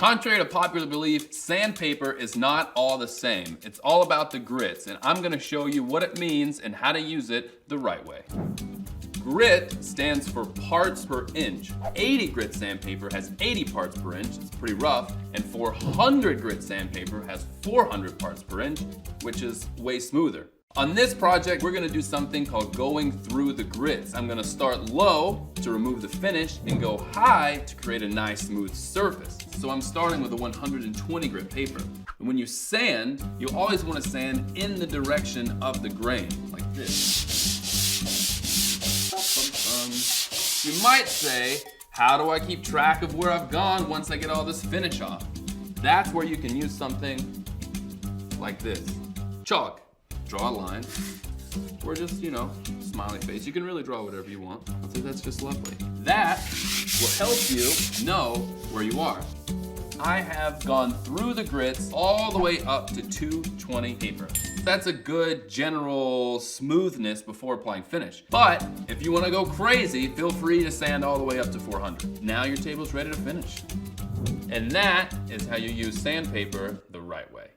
Contrary to popular belief, sandpaper is not all the same. It's all about the grits, and I'm gonna show you what it means and how to use it the right way. Grit stands for parts per inch. 80 grit sandpaper has 80 parts per inch, it's pretty rough, and 400 grit sandpaper has 400 parts per inch, which is way smoother. On this project, we're gonna do something called going through the grits. I'm gonna start low to remove the finish and go high to create a nice smooth surface. So I'm starting with a 120 grit paper. And when you sand, you always wanna sand in the direction of the grain, like this. You might say, how do I keep track of where I've gone once I get all this finish off? That's where you can use something like this. Chalk. Draw a line, or just, smiley face. You can really draw whatever you want. I think that's just lovely. That will help you know where you are. I have gone through the grits all the way up to 220 paper. That's a good general smoothness before applying finish. But if you want to go crazy, feel free to sand all the way up to 400. Now your table's ready to finish. And that is how you use sandpaper the right way.